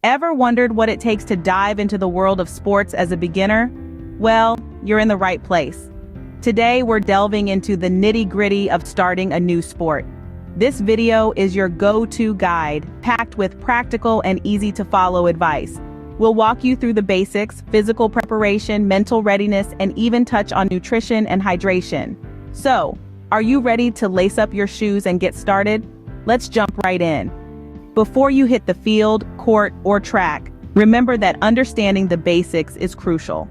Ever wondered what it takes to dive into the world of sports as a beginner? Well, you're in the right place. Today, we're delving into the nitty-gritty of starting a new sport. This video is your go-to guide, packed with practical and easy-to-follow advice. We'll walk you through the basics, physical preparation, mental readiness, and even touch on nutrition and hydration. So, are you ready to lace up your shoes and get started? Let's jump right in. Before you hit the field, court, or track, remember that understanding the basics is crucial.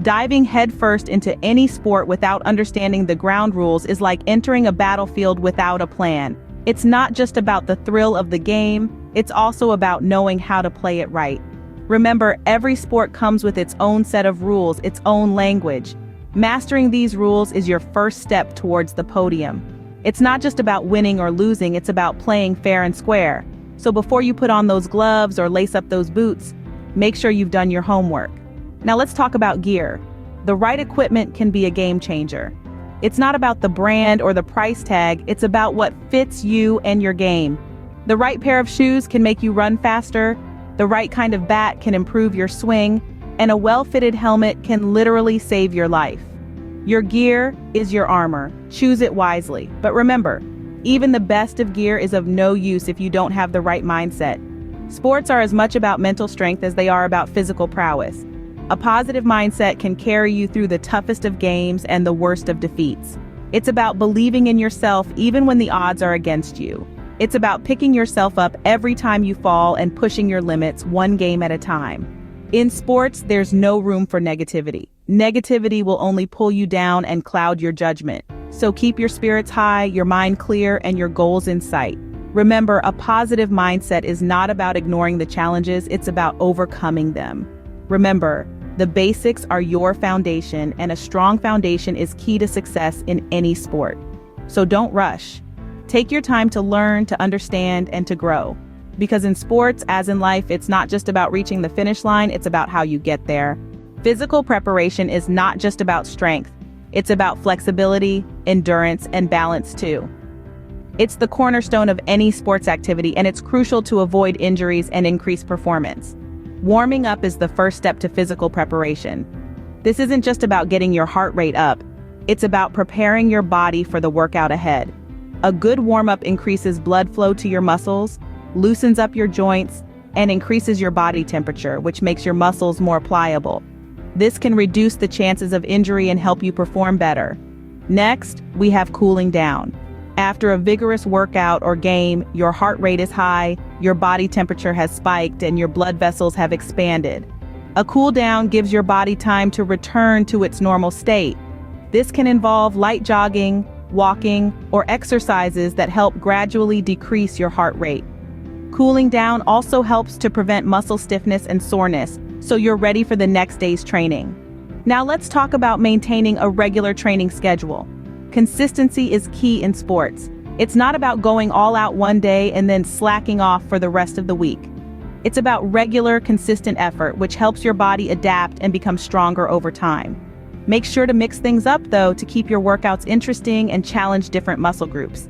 Diving headfirst into any sport without understanding the ground rules is like entering a battlefield without a plan. It's not just about the thrill of the game, it's also about knowing how to play it right. Remember, every sport comes with its own set of rules, its own language. Mastering these rules is your first step towards the podium. It's not just about winning or losing, it's about playing fair and square. So before you put on those gloves or lace up those boots, make sure you've done your homework. Now let's talk about gear. The right equipment can be a game changer. It's not about the brand or the price tag, it's about what fits you and your game. The right pair of shoes can make you run faster, the right kind of bat can improve your swing, and a well-fitted helmet can literally save your life. Your gear is your armor. Choose it wisely. But remember, even the best of gear is of no use if you don't have the right mindset. Sports are as much about mental strength as they are about physical prowess. A positive mindset can carry you through the toughest of games and the worst of defeats. It's about believing in yourself even when the odds are against you. It's about picking yourself up every time you fall and pushing your limits one game at a time. In sports, there's no room for negativity. Negativity will only pull you down and cloud your judgment. So keep your spirits high, your mind clear, and your goals in sight. Remember, a positive mindset is not about ignoring the challenges, it's about overcoming them. Remember, the basics are your foundation, and a strong foundation is key to success in any sport. So don't rush. Take your time to learn, to understand, and to grow. Because in sports, as in life, it's not just about reaching the finish line, it's about how you get there. Physical preparation is not just about strength. It's about flexibility, endurance, and balance too. It's the cornerstone of any sports activity, and it's crucial to avoid injuries and increase performance. Warming up is the first step to physical preparation. This isn't just about getting your heart rate up, it's about preparing your body for the workout ahead. A good warm-up increases blood flow to your muscles, loosens up your joints, and increases your body temperature, which makes your muscles more pliable. This can reduce the chances of injury and help you perform better. Next, we have cooling down. After a vigorous workout or game, your heart rate is high, your body temperature has spiked, and your blood vessels have expanded. A cool down gives your body time to return to its normal state. This can involve light jogging, walking, or exercises that help gradually decrease your heart rate. Cooling down also helps to prevent muscle stiffness and soreness, so you're ready for the next day's training. Now let's talk about maintaining a regular training schedule. Consistency is key in sports. It's not about going all out one day and then slacking off for the rest of the week. It's about regular, consistent effort, which helps your body adapt and become stronger over time. Make sure to mix things up, though, to keep your workouts interesting and challenge different muscle groups.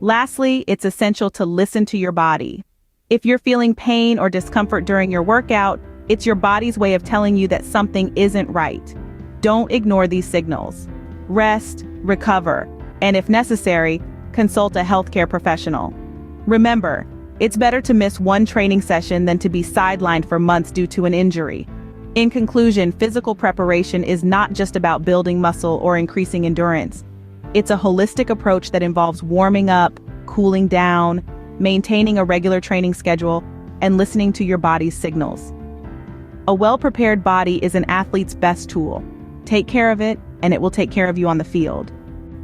Lastly, it's essential to listen to your body. If you're feeling pain or discomfort during your workout, it's your body's way of telling you that something isn't right. Don't ignore these signals. Rest, recover, and if necessary, consult a healthcare professional. Remember, it's better to miss one training session than to be sidelined for months due to an injury. In conclusion, physical preparation is not just about building muscle or increasing endurance. It's a holistic approach that involves warming up, cooling down, maintaining a regular training schedule, and listening to your body's signals. A well-prepared body is an athlete's best tool. Take care of it, and it will take care of you on the field.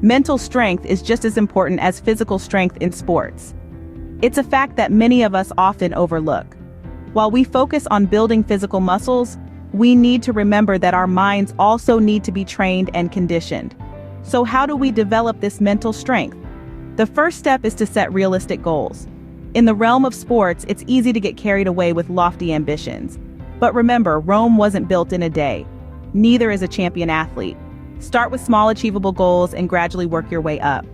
Mental strength is just as important as physical strength in sports. It's a fact that many of us often overlook. While we focus on building physical muscles, we need to remember that our minds also need to be trained and conditioned. So how do we develop this mental strength? The first step is to set realistic goals. In the realm of sports, it's easy to get carried away with lofty ambitions. But remember, Rome wasn't built in a day. Neither is a champion athlete. Start with small achievable goals and gradually work your way up.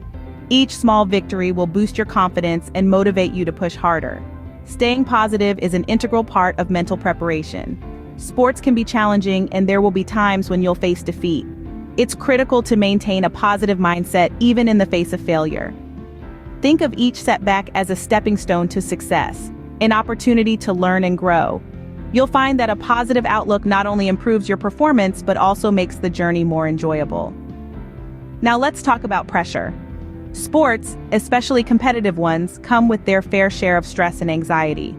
Each small victory will boost your confidence and motivate you to push harder. Staying positive is an integral part of mental preparation. Sports can be challenging, and there will be times when you'll face defeat. It's critical to maintain a positive mindset even in the face of failure. Think of each setback as a stepping stone to success, an opportunity to learn and grow. You'll find that a positive outlook not only improves your performance but also makes the journey more enjoyable. Now let's talk about pressure. Sports, especially competitive ones, come with their fair share of stress and anxiety.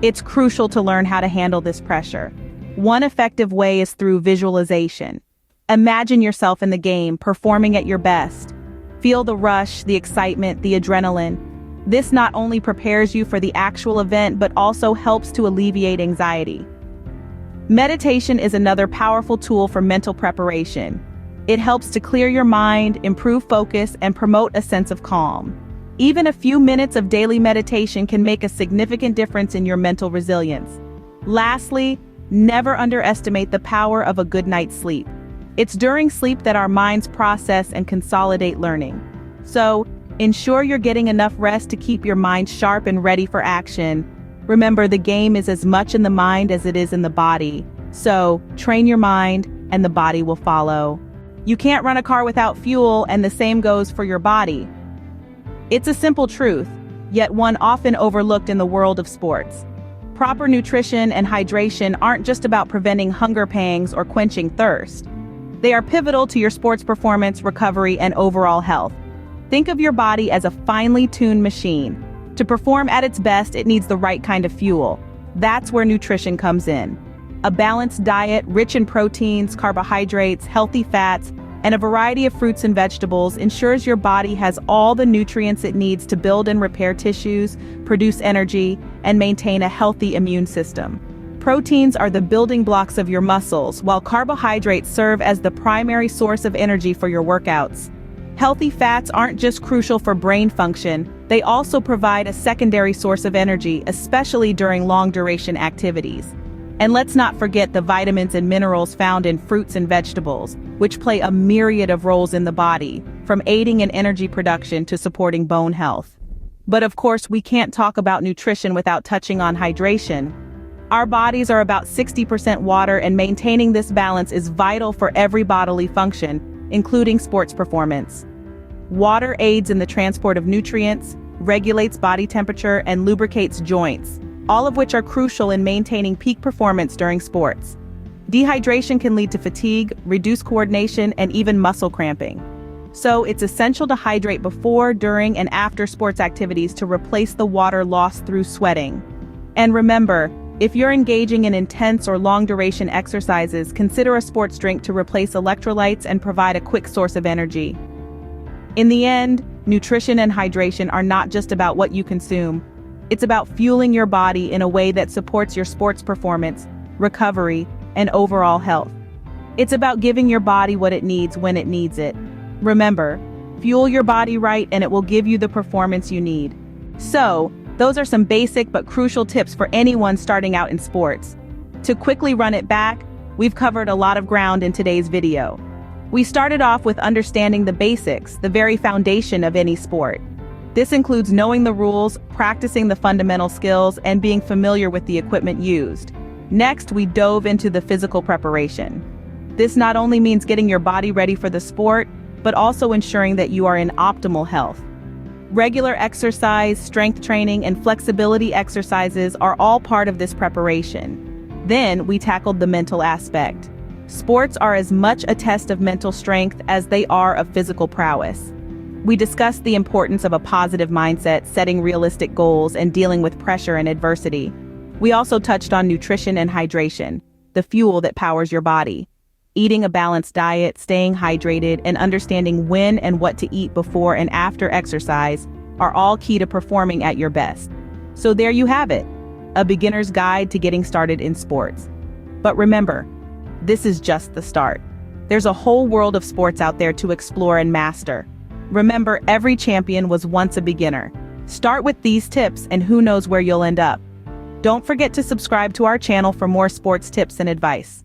It's crucial to learn how to handle this pressure. One effective way is through visualization. Imagine yourself in the game, performing at your best. Feel the rush, the excitement, the adrenaline. This not only prepares you for the actual event but also helps to alleviate anxiety. Meditation is another powerful tool for mental preparation. It helps to clear your mind, improve focus, and promote a sense of calm. Even a few minutes of daily meditation can make a significant difference in your mental resilience. Lastly, never underestimate the power of a good night's sleep. It's during sleep that our minds process and consolidate learning. So, ensure you're getting enough rest to keep your mind sharp and ready for action. Remember, the game is as much in the mind as it is in the body. So, train your mind, and the body will follow. You can't run a car without fuel, and the same goes for your body. It's a simple truth, yet one often overlooked in the world of sports. Proper nutrition and hydration aren't just about preventing hunger pangs or quenching thirst. They are pivotal to your sports performance, recovery, and overall health. Think of your body as a finely tuned machine. To perform at its best, it needs the right kind of fuel. That's where nutrition comes in. A balanced diet, rich in proteins, carbohydrates, healthy fats, and a variety of fruits and vegetables ensures your body has all the nutrients it needs to build and repair tissues, produce energy, and maintain a healthy immune system. Proteins are the building blocks of your muscles, while carbohydrates serve as the primary source of energy for your workouts. Healthy fats aren't just crucial for brain function, they also provide a secondary source of energy, especially during long-duration activities. And let's not forget the vitamins and minerals found in fruits and vegetables, which play a myriad of roles in the body, from aiding in energy production to supporting bone health. But of course, we can't talk about nutrition without touching on hydration. Our bodies are about 60% water, and maintaining this balance is vital for every bodily function, including sports performance. Water aids in the transport of nutrients, regulates body temperature, and lubricates joints, all of which are crucial in maintaining peak performance during sports. Dehydration can lead to fatigue, reduced coordination, and even muscle cramping. So it's essential to hydrate before, during, and after sports activities to replace the water lost through sweating. And remember, if you're engaging in intense or long-duration exercises, consider a sports drink to replace electrolytes and provide a quick source of energy. In the end, nutrition and hydration are not just about what you consume. It's about fueling your body in a way that supports your sports performance, recovery, and overall health. It's about giving your body what it needs when it needs it. Remember, fuel your body right and it will give you the performance you need. So, those are some basic but crucial tips for anyone starting out in sports. To quickly run it back, we've covered a lot of ground in today's video. We started off with understanding the basics, the very foundation of any sport. This includes knowing the rules, practicing the fundamental skills, and being familiar with the equipment used. Next, we dove into the physical preparation. This not only means getting your body ready for the sport, but also ensuring that you are in optimal health. Regular exercise, strength training, and flexibility exercises are all part of this preparation. Then, we tackled the mental aspect. Sports are as much a test of mental strength as they are of physical prowess. We discussed the importance of a positive mindset, setting realistic goals, and dealing with pressure and adversity. We also touched on nutrition and hydration, the fuel that powers your body. Eating a balanced diet, staying hydrated, and understanding when and what to eat before and after exercise are all key to performing at your best. So there you have it, a beginner's guide to getting started in sports. But remember, this is just the start. There's a whole world of sports out there to explore and master. Remember, every champion was once a beginner. Start with these tips and who knows where you'll end up. Don't forget to subscribe to our channel for more sports tips and advice.